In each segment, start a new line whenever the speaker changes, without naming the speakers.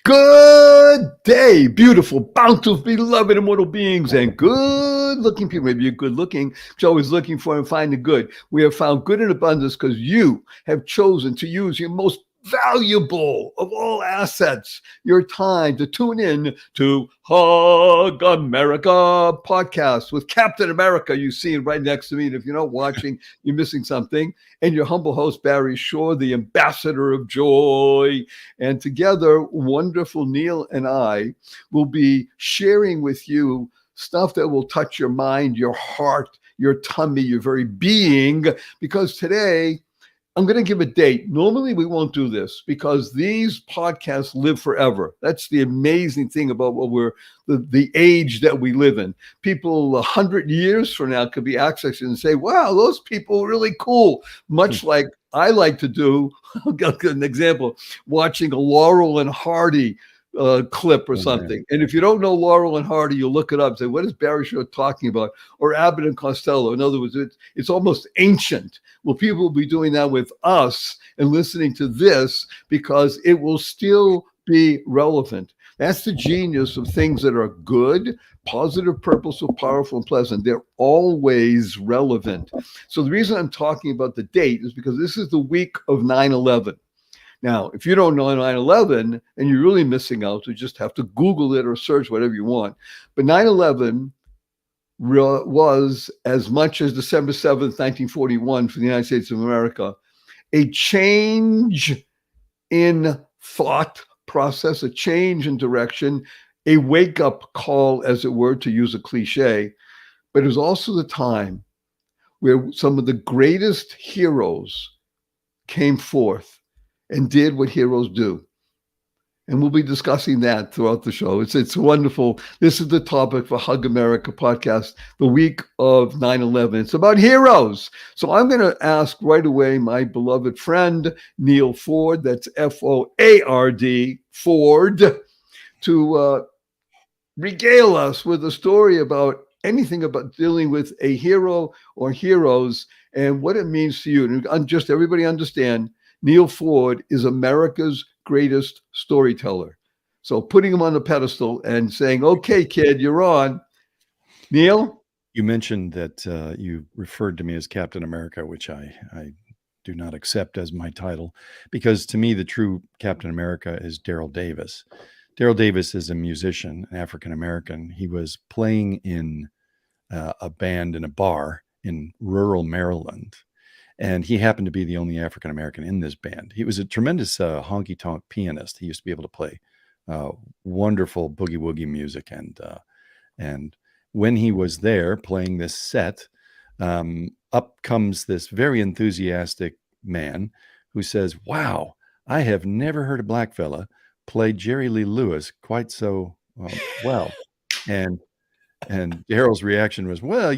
Good day, beautiful, bountiful, beloved, immortal beings, and good-looking people. Maybe you're good-looking, but you're always looking for and finding good. We have found good in abundance because you have chosen to use your most valuable of all assets, your time, to tune in to Hug America podcast with Captain America. You see it right next to me. And if you're not watching, you're missing something. And your humble host, Barry Shore, the ambassador of joy. And together, wonderful Neal and I will be sharing with you stuff that will touch your mind, your heart, your tummy, your very being. Because today, I'm going to give a date. Normally, we won't do this because these podcasts live forever. That's the amazing thing about what the age that we live in. People 100 years from now could be accessing and say, wow, those people are really cool. Much like I like to do, I'll give an example, watching a Laurel and Hardy clip or something. And if you don't know Laurel and Hardy, you'll look it up and say, what is Barry Shore talking about? Or Abbott and Costello. In other words, it's almost ancient. Well, people will be doing that with us and listening to this because it will still be relevant. That's the genius of things that are good, positive, purposeful, powerful, and pleasant. They're always relevant. So the reason I'm talking about the date is because this is the week of 9/11. Now, if you don't know 9/11 and you're really missing out, you just have to Google it or search whatever you want. But 9/11 was, as much as December 7th, 1941 for the United States of America, a change in thought process, a change in direction, a wake-up call, as it were, to use a cliche. But it was also the time where some of the greatest heroes came forth and did what heroes do. And we'll be discussing that throughout the show. It's wonderful. This is the topic for Hug America podcast, the week of 9/11. It's about heroes. So I'm going to ask right away my beloved friend, Neal Foard, that's F-O-A-R-D, Foard, to regale us with a story about anything about dealing with a hero or heroes and what it means to you. And just everybody understand, Neal Foard is America's greatest storyteller. So putting him on the pedestal and saying, okay, kid, you're on. Neal?
You mentioned that you referred to me as Captain America, which I do not accept as my title, because to me, the true Captain America is Daryl Davis. Daryl Davis is a musician, an African-American. He was playing in a band in a bar in rural Maryland. And he happened to be the only African-American in this band. He was a tremendous honky-tonk pianist. He used to be able to play wonderful boogie-woogie music. And when he was there playing this set, up comes this very enthusiastic man who says, wow, I have never heard a black fella play Jerry Lee Lewis quite so well. And Daryl's reaction was, well,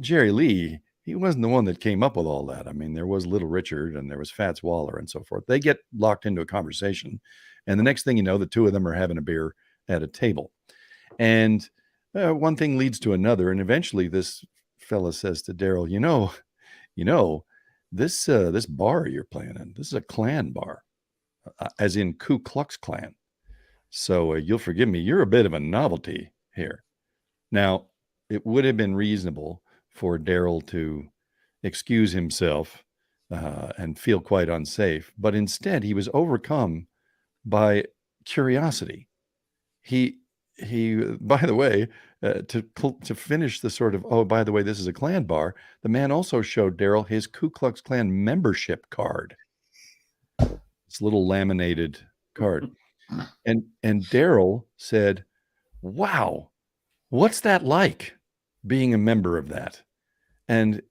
Jerry Lee, he wasn't the one that came up with all that. I mean, there was Little Richard and there was Fats Waller and so forth. They get locked into a conversation. And the next thing you know, the two of them are having a beer at a table. And one thing leads to another. And eventually this fella says to Daryl, this bar you're playing in, this is a Klan bar, as in Ku Klux Klan. So you'll forgive me. You're a bit of a novelty here. Now, it would have been reasonable for Daryl to excuse himself and feel quite unsafe. But instead, he was overcome by curiosity. He by the way, to finish the sort of, oh, by the way, this is a Klan bar, the man also showed Daryl his Ku Klux Klan membership card. This little laminated card. And Daryl said, wow, what's that like, being a member of that? And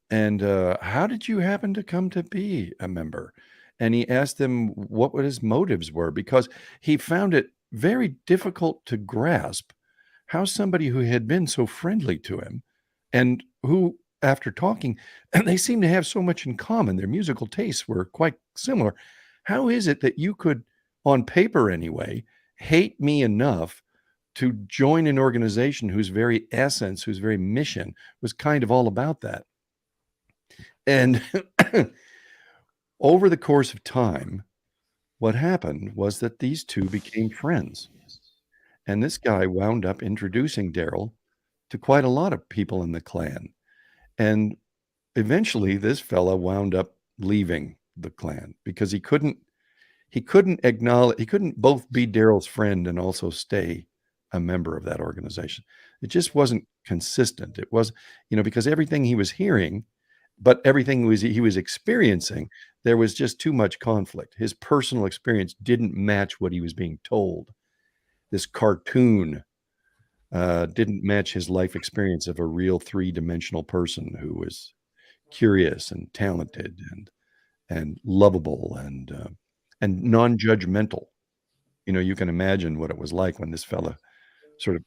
how did you happen to come to be a member? And he asked him what his motives were, because he found it very difficult to grasp how somebody who had been so friendly to him and who after talking, and they seem to have so much in common. Their musical tastes were quite similar. How is it that you could, on paper anyway, hate me enough to join an organization whose very essence, whose very mission was kind of all about that? And over the course of time, what happened was that these two became friends. And this guy wound up introducing Daryl to quite a lot of people in the clan. And eventually this fella wound up leaving the clan because he couldn't acknowledge, he couldn't both be Daryl's friend and also stay a member of that organization. It just wasn't consistent. It was, because everything he was hearing, but everything he was experiencing, there was just too much conflict. His personal experience didn't match what he was being told. This cartoon didn't match his life experience of a real three-dimensional person who was curious and talented and lovable and non-judgmental. You can imagine what it was like when this fella sort of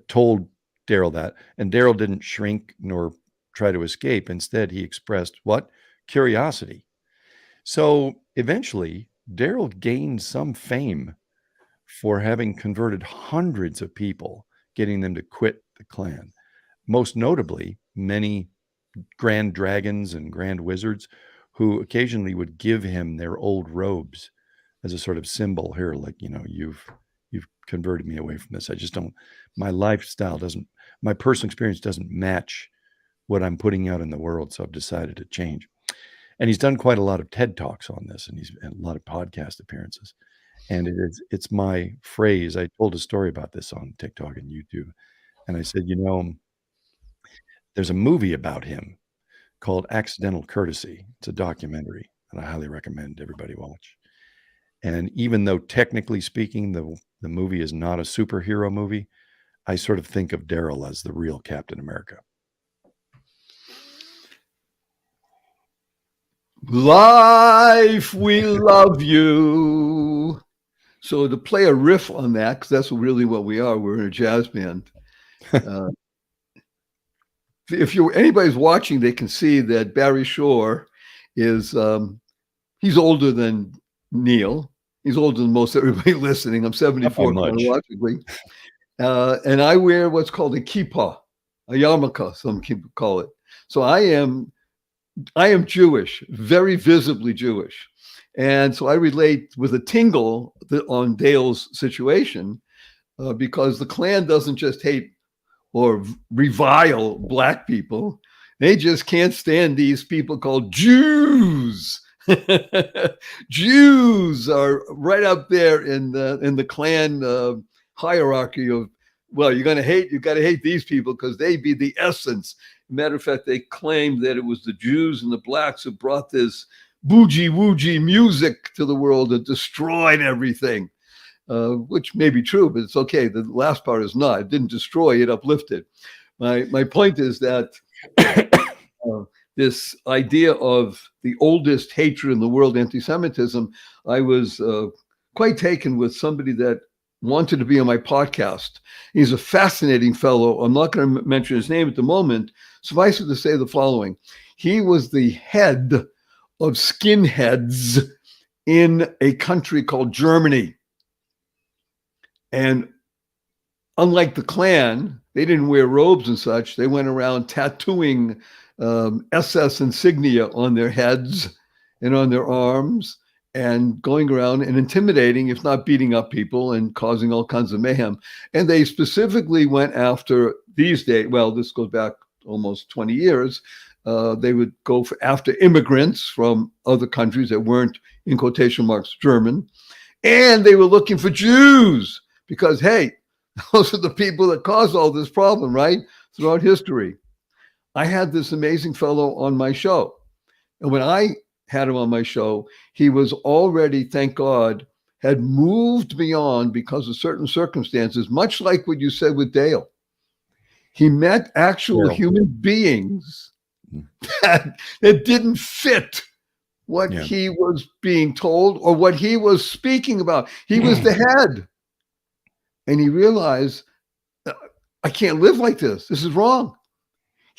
told Daryl that, and Daryl didn't shrink nor try to escape. Instead, he expressed what? Curiosity. So eventually, Daryl gained some fame for having converted hundreds of people, getting them to quit the clan. Most notably, many grand dragons and grand wizards who occasionally would give him their old robes as a sort of symbol. Here, like, you've converted me away from this. I just don't, my lifestyle doesn't, my personal experience doesn't match what I'm putting out in the world. So I've decided to change. And he's done quite a lot of TED Talks on this, and he's had a lot of podcast appearances. And it's my phrase. I told a story about this on TikTok and YouTube. And I said, there's a movie about him called Accidental Courtesy. It's a documentary that I highly recommend everybody watch. And even though technically speaking, the movie is not a superhero movie, I sort of think of Daryl as the real Captain America.
Life, we love you. So to play a riff on that, because that's really what we are, we're in a jazz band. If anybody's watching, they can see that Barry Shore is he's older than Neal. He's older than most everybody listening. I'm 74 chronologically, and I wear what's called a kippah, a yarmulke, some people call it. So I am Jewish, very visibly Jewish. And so I relate with a tingle on Dale's situation because the Klan doesn't just hate or revile Black people. They just can't stand these people called Jews. Jews are right up there in the Klan hierarchy of, well, you got to hate these people because they be the essence. Matter of fact, they claimed that it was the Jews and the Blacks who brought this boogie-woogie music to the world that destroyed everything, which may be true, but it's okay. The last part is not. It didn't destroy, it uplifted. My point is that this idea of the oldest hatred in the world, anti-Semitism, I was quite taken with somebody that wanted to be on my podcast. He's a fascinating fellow. I'm not going to mention his name at the moment. Suffice it to say the following. He was the head of skinheads in a country called Germany. And unlike the Klan, they didn't wear robes and such. They went around tattooing SS insignia on their heads and on their arms and going around and intimidating, if not beating up people and causing all kinds of mayhem. And they specifically went after these days, well, this goes back almost 20 years, they would go after immigrants from other countries that weren't, in quotation marks, German. And they were looking for Jews because, hey, those are the people that caused all this problem, right? Throughout history. I had this amazing fellow on my show. And when I had him on my show, he was already, thank God, had moved beyond because of certain circumstances, much like what you said with Dale. He met actual human beings that didn't fit what he was being told or what he was speaking about. He was the head. And he realized, I can't live like this. This is wrong.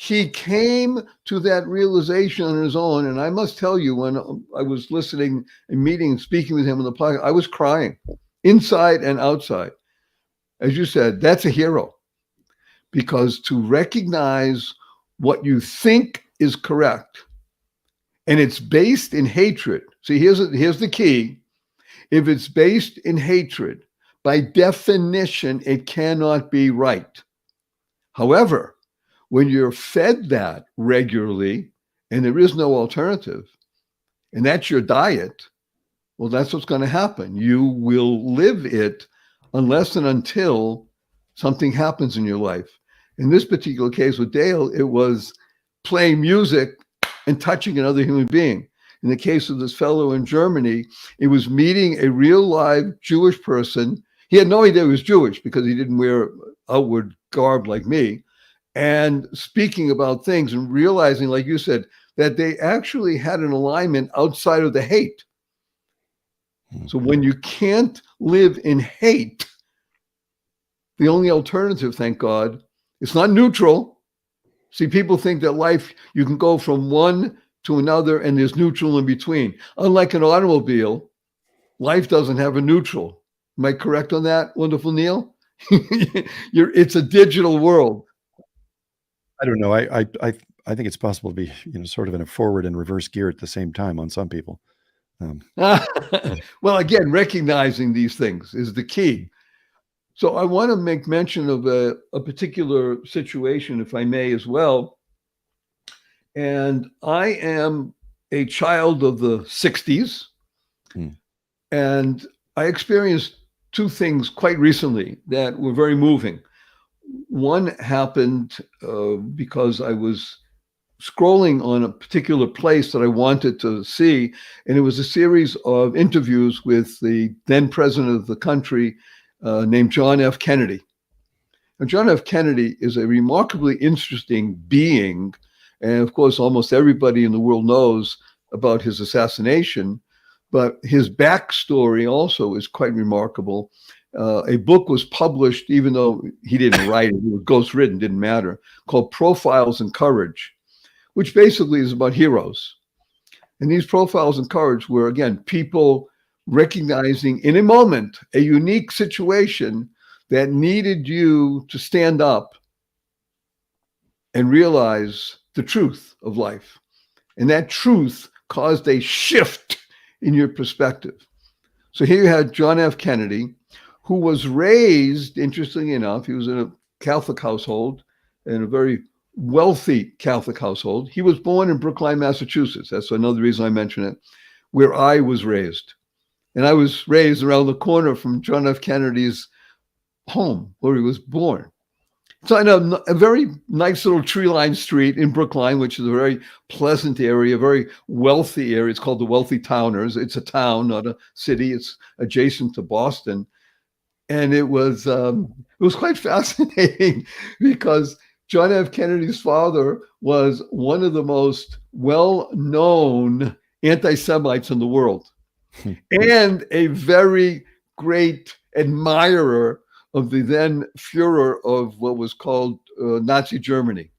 he came to that realization on his own. And I must tell you, when I was listening and meeting and speaking with him on the podcast, I was crying inside and outside. As you said, that's a hero, because to recognize what you think is correct and it's based in hatred. See, here's the key. If it's based in hatred, by definition, it cannot be right. However, when you're fed that regularly and there is no alternative, and that's your diet, well, that's what's going to happen. You will live it unless and until something happens in your life. In this particular case with Dale, it was playing music and touching another human being. In the case of this fellow in Germany, it was meeting a real live Jewish person. He had no idea he was Jewish because he didn't wear outward garb like me, and speaking about things and realizing, like you said, that they actually had an alignment outside of the hate. So when you can't live in hate, the only alternative, thank God, it's not neutral. See, people think that life, you can go from one to another and there's neutral in between. Unlike an automobile, life doesn't have a neutral. Am I correct on that, wonderful Neal? It's a digital world.
I don't know. I think it's possible to be, sort of in a forward and reverse gear at the same time on some people.
Well, again, recognizing these things is the key. So I want to make mention of a particular situation, if I may, as well. And I am a child of the 60s. And I experienced two things quite recently that were very moving. One happened because I was scrolling on a particular place that I wanted to see, and it was a series of interviews with the then president of the country named John F. Kennedy. And John F. Kennedy is a remarkably interesting being, and of course, almost everybody in the world knows about his assassination, but his backstory also is quite remarkable. A book was published, even though he didn't write it, it was ghostwritten, didn't matter, called Profiles in Courage, which basically is about heroes. And these profiles in courage were, again, people recognizing in a moment a unique situation that needed you to stand up and realize the truth of life. And that truth caused a shift in your perspective. So here you had John F. Kennedy, who was raised, interestingly enough, he was in a Catholic household, in a very wealthy Catholic household. He was born in Brookline, Massachusetts. That's another reason I mention it, where I was raised. And I was raised around the corner from John F. Kennedy's home, where he was born. So in a very nice little tree-lined street in Brookline, which is a very pleasant area, very wealthy area. It's called the Wealthy Towners. It's a town, not a city. It's adjacent to Boston. And it was quite fascinating because John F. Kennedy's father was one of the most well-known anti-Semites in the world and a very great admirer of the then Führer of what was called Nazi Germany.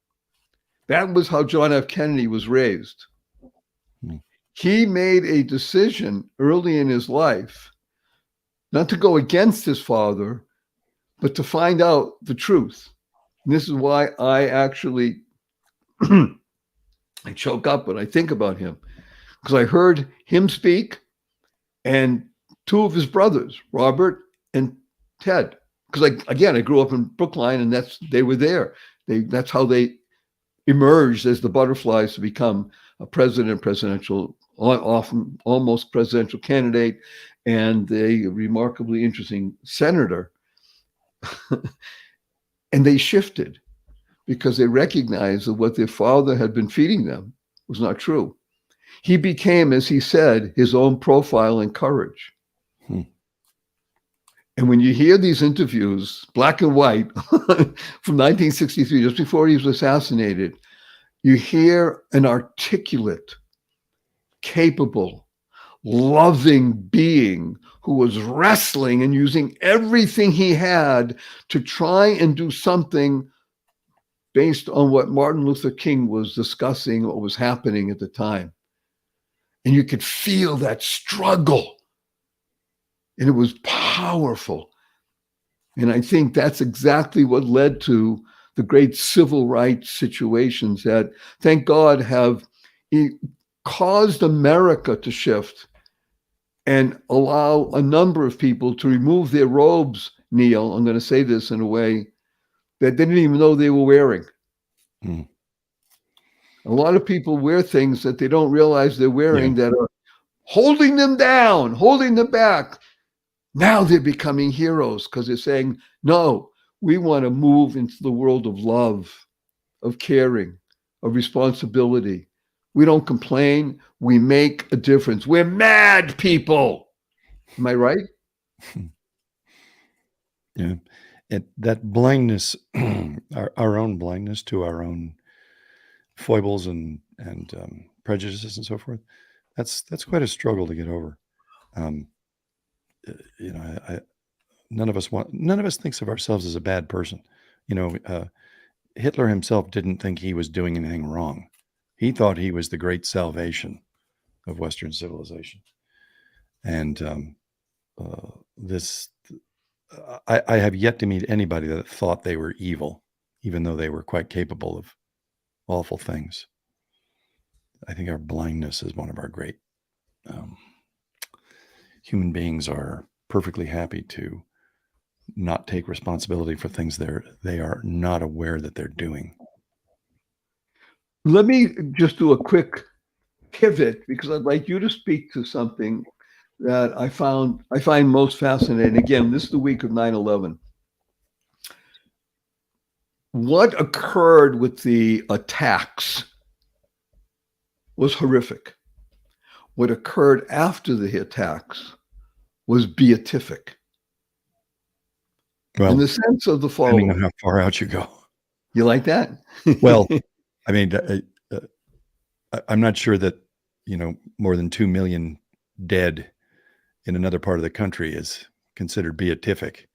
That was how John F. Kennedy was raised. He made a decision early in his life not to go against his father, but to find out the truth. And this is why I actually, I choke up when I think about him, because I heard him speak and two of his brothers, Robert and Ted. Because I grew up in Brookline, and they were there. That's how they emerged as the butterflies to become a presidential, often almost presidential candidate, and a remarkably interesting senator. And they shifted because they recognized that what their father had been feeding them was not true. He became, as he said, his own profile in courage. And when you hear these interviews, black and white, from 1963, just before he was assassinated, you hear an articulate, capable, loving being who was wrestling and using everything he had to try and do something based on what Martin Luther King was discussing, what was happening at the time. And you could feel that struggle. And it was powerful. And I think that's exactly what led to the great civil rights situations that, thank God, have caused America to shift and allow a number of people to remove their robes, Neal. I'm going to say this in a way that they didn't even know they were wearing.
Mm.
A lot of people wear things that they don't realize they're wearing
Yeah.
that are holding them down, holding them back. Now they're becoming heroes because they're saying, no, we want to move into the world of love, of caring, of responsibility. We don't complain. We make a difference. We're mad people. Am I right?
Yeah. That blindness, our own blindness to our own foibles and prejudices and so forth, that's quite a struggle to get over. You know, none of us thinks of ourselves as a bad person. You know, Hitler himself didn't think he was doing anything wrong. He thought he was the great salvation of Western civilization. And I have yet to meet anybody that thought they were evil, even though they were quite capable of awful things. I think our blindness is one of our great. Human beings are perfectly happy to not take responsibility for things they are not aware that they're doing.
Let me just do a quick pivot because I'd like you to speak to something that I find most fascinating. Again, this is the week of 9/11. What occurred with the attacks was horrific. What occurred after the attacks was beatific.
Well,
in the sense of the
depending on
following.
how far out you go.
You like that?
Well, I mean, I'm not sure that, more than 2 million dead in another part of the country is considered beatific.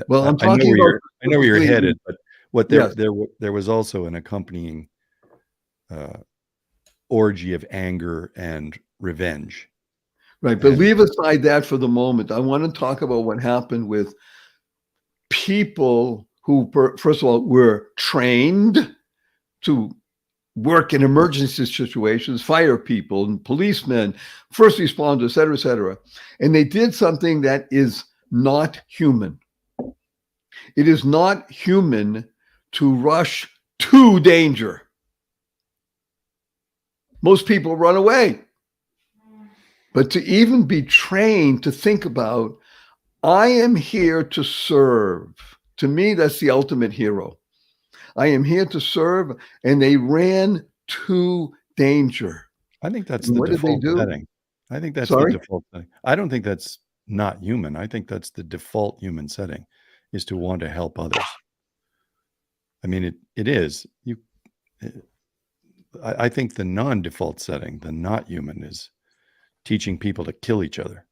Well, I'm
I know
talking
where
about
I know where you're headed, but what
Yes.
there was also an accompanying orgy of anger and revenge.
Right. But
And
leave aside that for the moment. I want to talk about what happened with people who, first of all, were trained to work in emergency situations, fire people and policemen, first responders, et cetera, et cetera. And they did something that is not human. It is not human to rush to danger. Most people run away. But to even be trained to think about, I am here to serve. To me, that's the ultimate hero. I am here to serve, and they ran to danger.
I think that's
And
the
what did they
default
do?
setting. I think that's the
Sorry?
default setting. I don't think that's not human. I think that's the default human setting, is to want to help others. I mean, it is. I think the non-default setting, the not human, is teaching people to kill each other.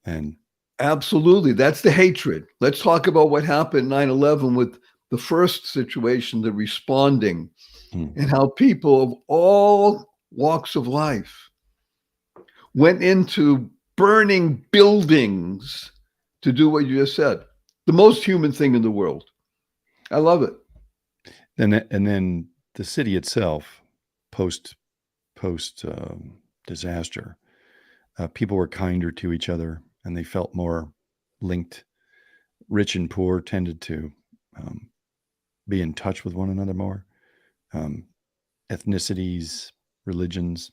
And
Absolutely. That's the hatred. Let's talk about what happened 9/11 with the first situation, the responding, and how people of all walks of life went into burning buildings to do what you just said. The most human thing in the world. I love it.
and then the city itself, post disaster, people were kinder to each other, and they felt more linked. Rich and poor tended to be in touch with one another more. Ethnicities, religions.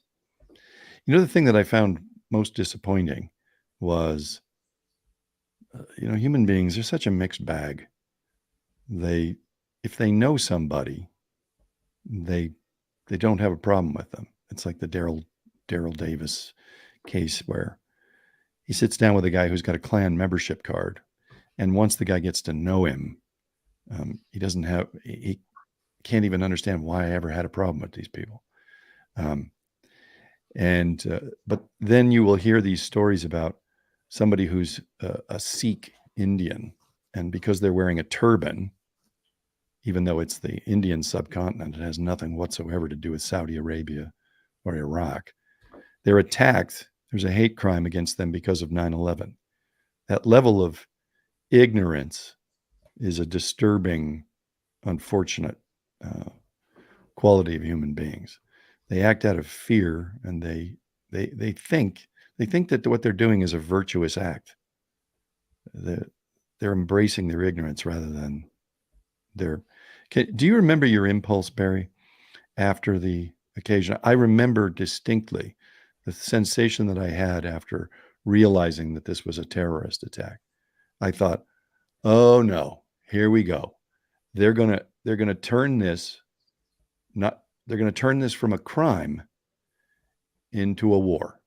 The thing that I found most disappointing was, human beings are such a mixed bag. If they know somebody, they don't have a problem with them. It's like the Daryl Davis case, where he sits down with a guy who's got a Klan membership card, and once the guy gets to know him, he can't even understand why I ever had a problem with these people. But then you will hear these stories about somebody who's a Sikh Indian, and because they're wearing a turban, even though it's the Indian subcontinent. It has nothing whatsoever to do with Saudi Arabia or Iraq. They're attacked. There's a hate crime against them because of 9/11. That level of ignorance is a disturbing, unfortunate quality of human beings. They act out of fear, and they think that what they're doing is a virtuous act. They're embracing their ignorance rather than their. Do you remember your impulse, Barry, after the occasion? I remember distinctly the sensation that I had after realizing that this was a terrorist attack. I thought, oh no, here we go. They're gonna turn this they're gonna turn this from a crime into a war.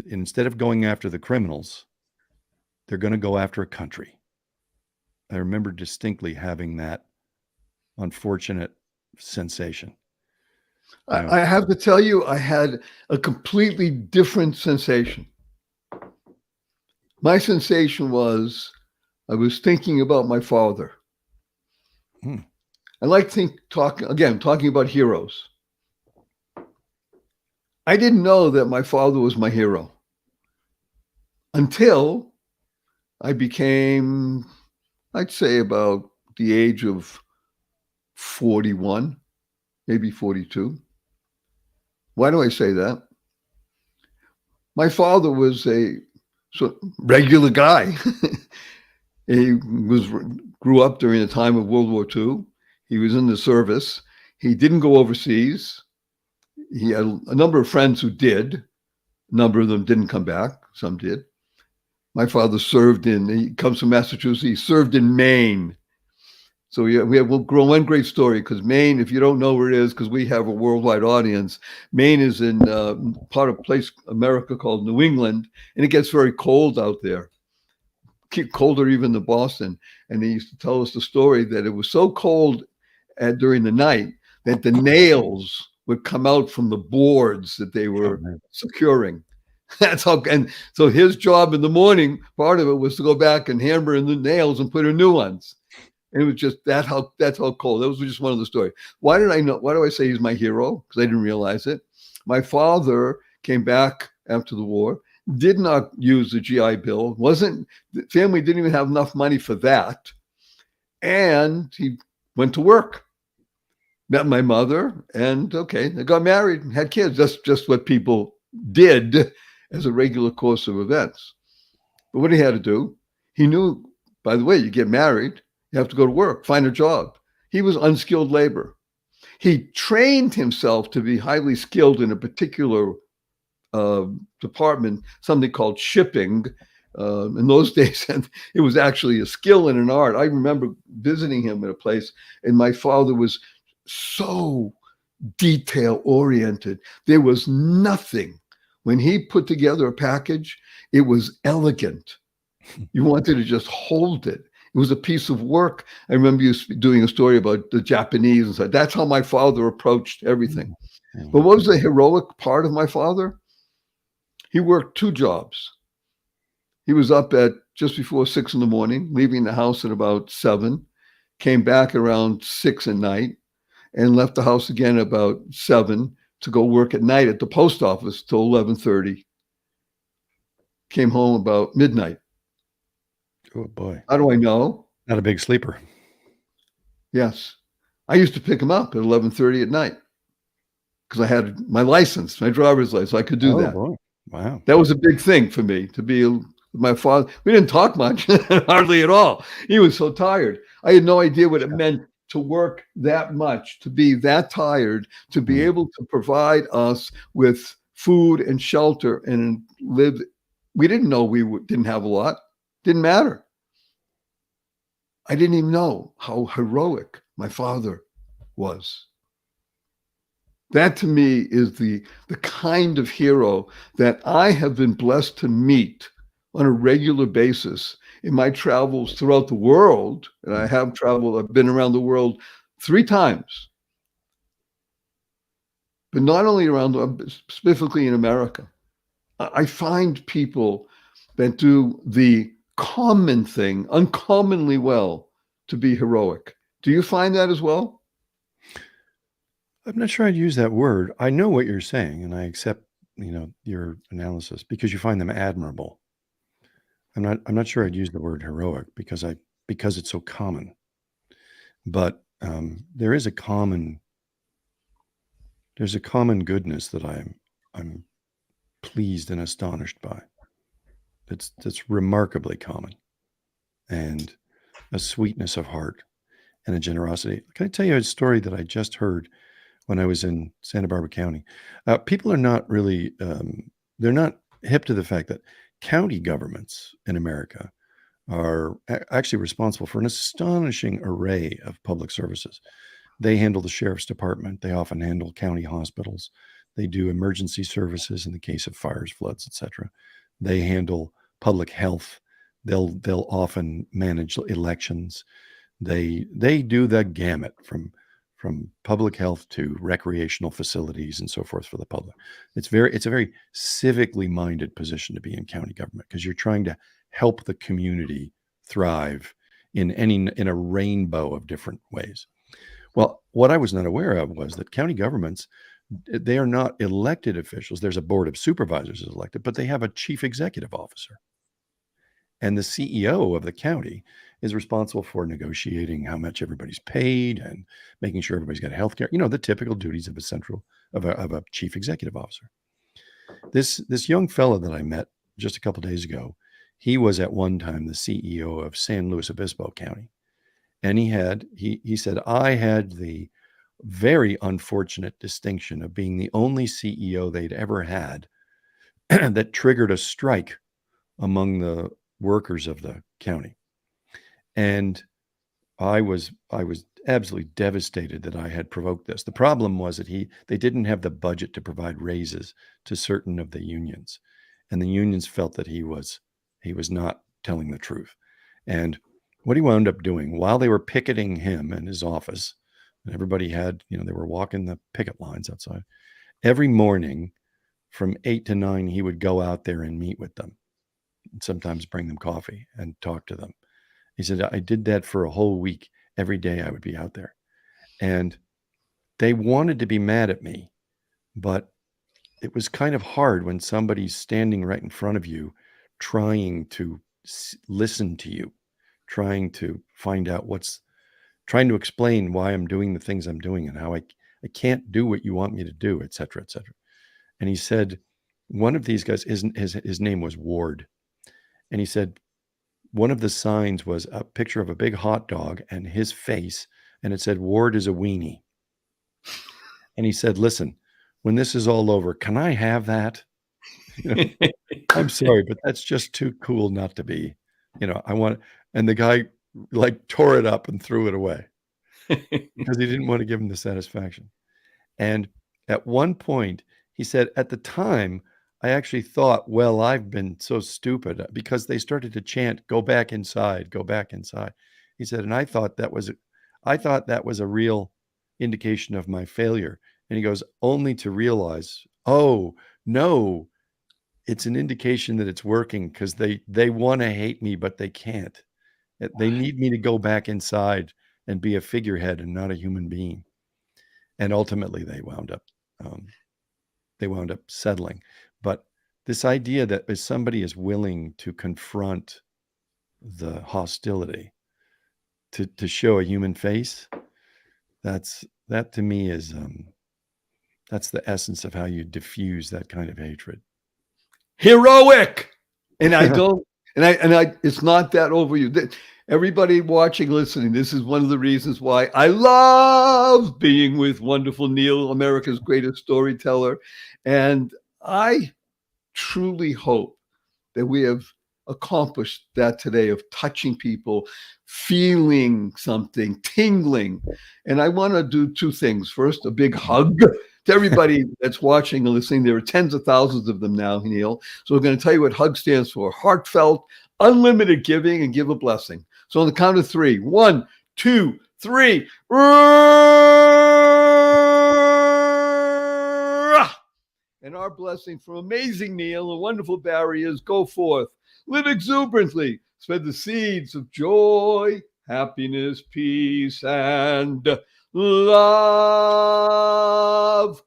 Instead of going after the criminals, they're gonna go after a country. I remember distinctly having that unfortunate sensation.
I have to tell you, I had a completely different sensation. My sensation was I was thinking about my father. I like talking about heroes. I didn't know that my father was my hero until I became, I'd say, about the age of 41, maybe 42. Why do I say that? My father was a regular guy. He grew up during the time of World War II. He was in the service. He didn't go overseas. He had a number of friends who did. A number of them didn't come back. Some did. My father he comes from Massachusetts. He served in Maine. So we'll grow one great story, because Maine, if you don't know where it is, because we have a worldwide audience, Maine is in part of America called New England, and it gets very cold out there, colder even than Boston. And he used to tell us the story that it was so cold during the night that the nails would come out from the boards that they were securing. That's how. And so his job in the morning, part of it was to go back and hammer in the nails and put in new ones. And it was just that's how cold. That was just one of the stories. Why did I know? Why do I say he's my hero? Because I didn't realize it. My father came back after the war, did not use the GI Bill. The family didn't even have enough money for that, and he went to work. Met my mother, and they got married and had kids. That's just what people did as a regular course of events. But what he had to do, he knew, by the way, you get married, you have to go to work, find a job. He was unskilled labor. He trained himself to be highly skilled in a particular department, something called shipping. In those days, and it was actually a skill and an art. I remember visiting him at a place, and my father was so detail oriented. There was nothing. When he put together a package, it was elegant. You wanted to just hold it. It was a piece of work. I remember you doing a story about the Japanese and stuff. That's how my father approached everything. But what was the heroic part of my father? He worked 2 jobs. He was up at just before 6 in the morning, leaving the house at about 7, came back around 6 at night, and left the house again about 7 to go work at night at the post office till 11:30. Came home about midnight.
Oh boy.
How do I know?
Not a big sleeper.
Yes. I used to pick him up at 11:30 at night because I had my license, my driver's license. I could do that.
Boy. Wow.
That was a big thing for me to be my father. We didn't talk much, hardly at all. He was so tired. I had no idea what it meant to work that much, to be that tired, to be able to provide us with food and shelter and live. We didn't know we didn't have a lot. Didn't matter. I didn't even know how heroic my father was. That to me is the kind of hero that I have been blessed to meet on a regular basis in my travels throughout the world. And I have traveled, I've been around the world 3 times. But not only specifically in America. I find people that do the common thing uncommonly well to be heroic. Do you find that as well?
I'm not sure I'd use that word. I know what you're saying, and I accept, your analysis because you find them admirable. I'm not sure I'd use the word heroic because it's so common. But there's a common goodness that I'm pleased and astonished by. That's remarkably common, and a sweetness of heart and a generosity. Can I tell you a story that I just heard when I was in Santa Barbara County? People are not really they're not hip to the fact that county governments in America are actually responsible for an astonishing array of public services. They handle the sheriff's department. They often handle county hospitals. They do emergency services in the case of fires, floods, etc. They handle public health. They'll often manage elections. They do the gamut from public health to recreational facilities and so forth for the public. It's a very civically minded position to be in county government because you're trying to help the community thrive in a rainbow of different ways. Well, what I was not aware of was that county governments, they are not elected officials. There's a board of supervisors is elected, but they have a chief executive officer. And the CEO of the county is responsible for negotiating how much everybody's paid and making sure everybody's got health care, the typical duties of a chief executive officer. This young fellow that I met just a couple of days ago, he was at one time the CEO of San Luis Obispo County. And he said, I had the very unfortunate distinction of being the only CEO they'd ever had that triggered a strike among the workers of the county. And I was absolutely devastated that I had provoked this. The problem was that they didn't have the budget to provide raises to certain of the unions. And the unions felt that he was not telling the truth. And what he wound up doing while they were picketing him in his office, and everybody had, they were walking the picket lines outside. Every morning from 8 to 9, he would go out there and meet with them and sometimes bring them coffee and talk to them. He said, I did that for a whole week. Every day I would be out there. And they wanted to be mad at me, but it was kind of hard when somebody's standing right in front of you, trying to listen to you, trying to find out trying to explain why I'm doing the things I'm doing and how I can't do what you want me to do, et cetera, et cetera. And he said, one of these guys, his name was Ward. And he said, one of the signs was a picture of a big hot dog and his face, and it said, Ward is a weenie. And he said, listen, when this is all over, can I have that? I'm sorry, but that's just too cool not to be. And the guy tore it up and threw it away because he didn't want to give him the satisfaction. And at one point, he said, at the time, I actually thought, well, I've been so stupid because they started to chant, go back inside, go back inside. He said, and I thought that was a real indication of my failure. And he goes, only to realize, oh, no, it's an indication that it's working because they want to hate me, but they can't. They need me to go back inside and be a figurehead and not a human being. And ultimately they wound up settling. But this idea that if somebody is willing to confront the hostility, to show a human face, that to me is that's the essence of how you diffuse that kind of hatred.
Heroic. And I don't, and I, it's not that overused. Everybody watching, listening, this is one of the reasons why I love being with wonderful Neal, America's greatest storyteller. And I truly hope that we have accomplished that today of touching people, feeling something, tingling. And I want to do two things. First, a big hug to everybody that's watching and listening. There are tens of thousands of them now, Neal. So we're going to tell you what HUG stands for: heartfelt, unlimited giving, and give a blessing. So on the count of 3, 1, 2, 3. And our blessing from amazing Neal and wonderful Barry is go forth, live exuberantly, spread the seeds of joy, happiness, peace, and love.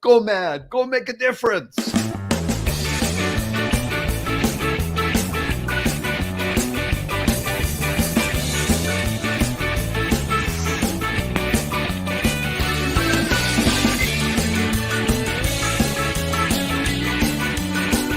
Go mad. Go make a difference.